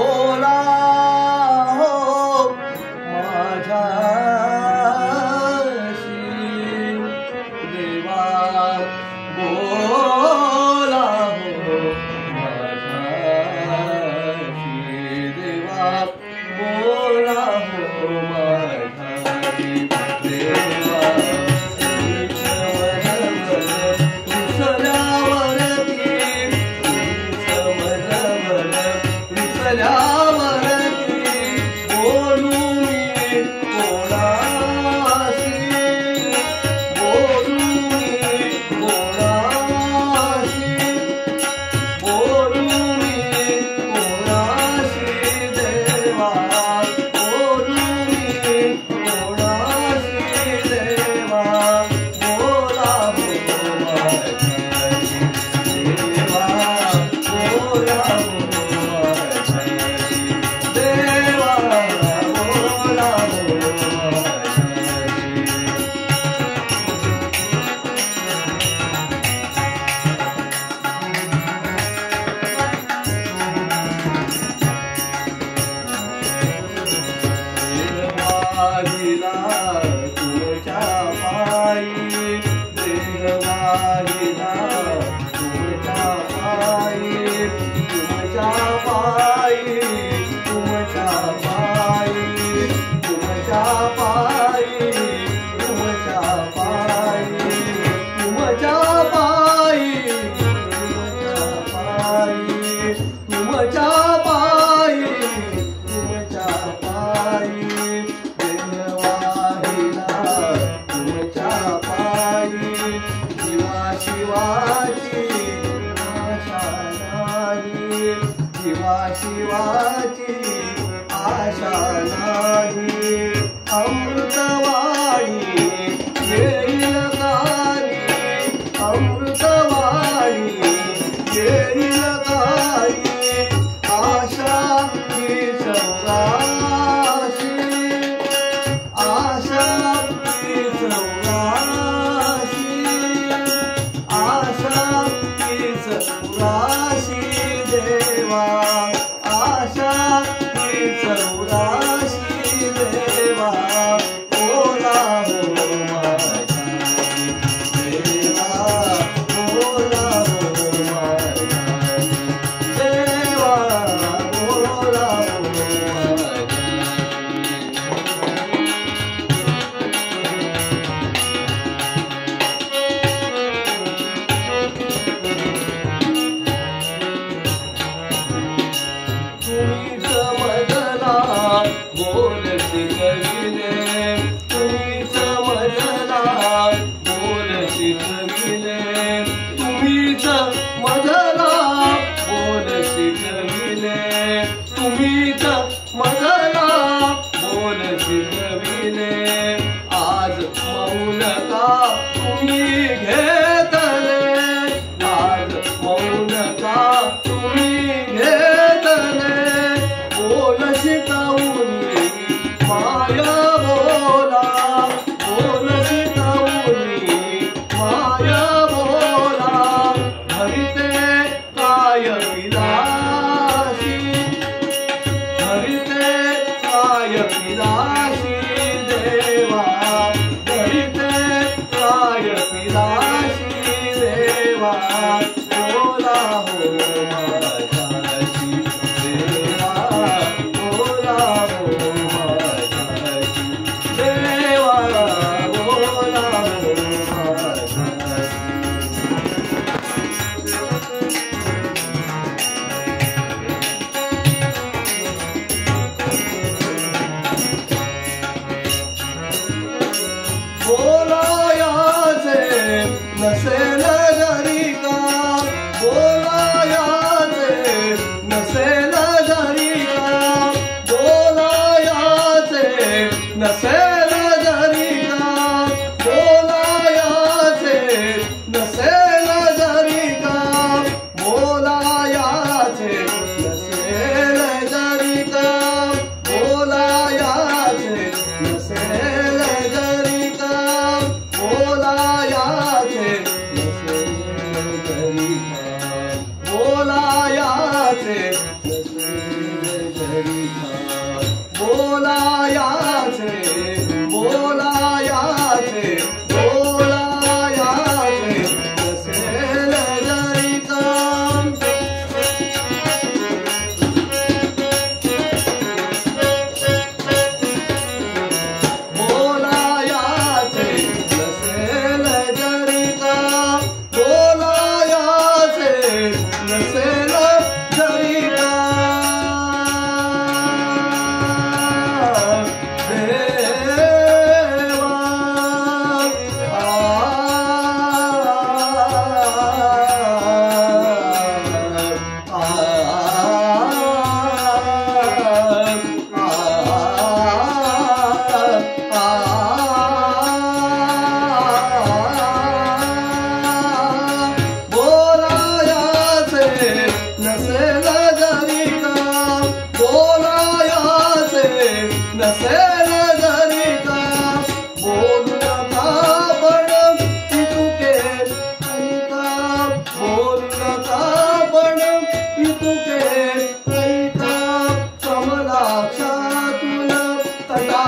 बोला हो माझ्याशी देवा बोला हो माझ्याशी देवा बोला हो माझ्याशी देवा तुमच्या पायी देह वाहिला तुमच्या पायी तुमच्या पायी तुमच्या पायी तुमच्या पायी तुमच्या पायी तुमच्या पायी तुमच्या पायी तुमच्या पायी तुमच्या पायी शिवाची आशा नाही अमृतवाणी येईल गाणी अमृतवाणी येईल गाणी आशा ही चौराशी आशा ही चौराशी आशा ही चौराशी देवा आशा ही चौराशी देवा बोला हो माझ्याशी देवा बोला हो माझ्याशी देवा बोला हो तुम्ही समजला बोल शिकविले तुम्ही समजला बोल शिकविले तुम्ही समजला बोल शिकविले तुम्ही समजला बोल शिकविले आज मौन का तुम्ही घेतले आज मौन का तुम्ही घेतले बोल शिकवली माया बोला बोल शिकवली माया बोला धरिते काय विलासी धरिते काय विलासी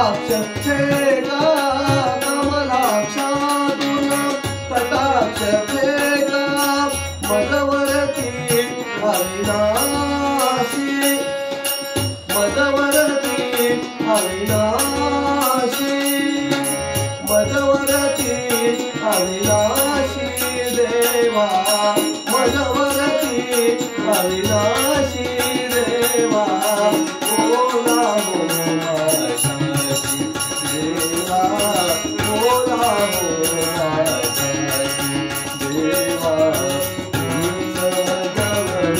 कटाक्ष फेका कमलाक्षातून कटाक्ष फेका मदवरती अविनाशी मदवरती अविनाशी मदवरती अविनाशी देवा मदवरती अविनाशी देवा बोला हो माझ्याशी देवा बोला हो माझ्याशी देवा तुम्हीच मदवर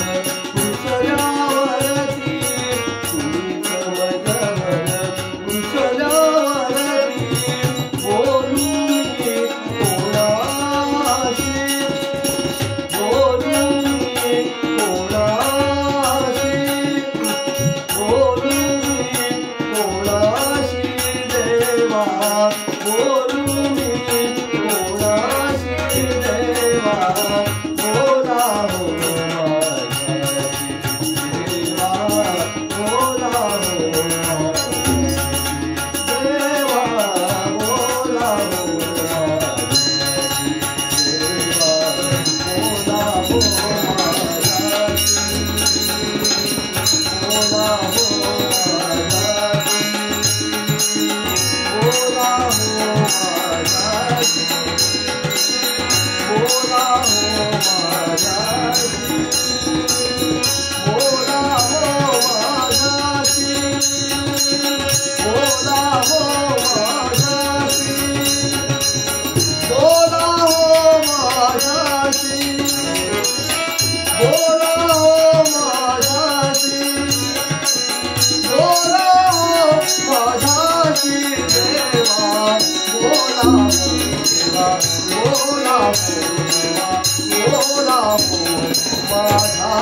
कुशल्यावरती तुम्हीच मदवर कुशल्यावरती बोलून कोणाशी बोलून कोणाशी बोलून कोणाशी देवा बोलून कोणाशी देवा बोला हो माझ्याशी देवा बोला हो माझ्याशी देवा बोला हो माझ्याशी देवा बोला हो माझ्याशी बोला हो माझ्याशी बोला हो माझ्याशी बोला हो माझ्याशी बोला हो माझ्याशी बोला हो माझ्याशी बोला हो माझ्याशी बोला हो माझ्याशी बोला हो माझ्याशी देवा बोला हो देवा बोला हो देवा बोला हो माझ्या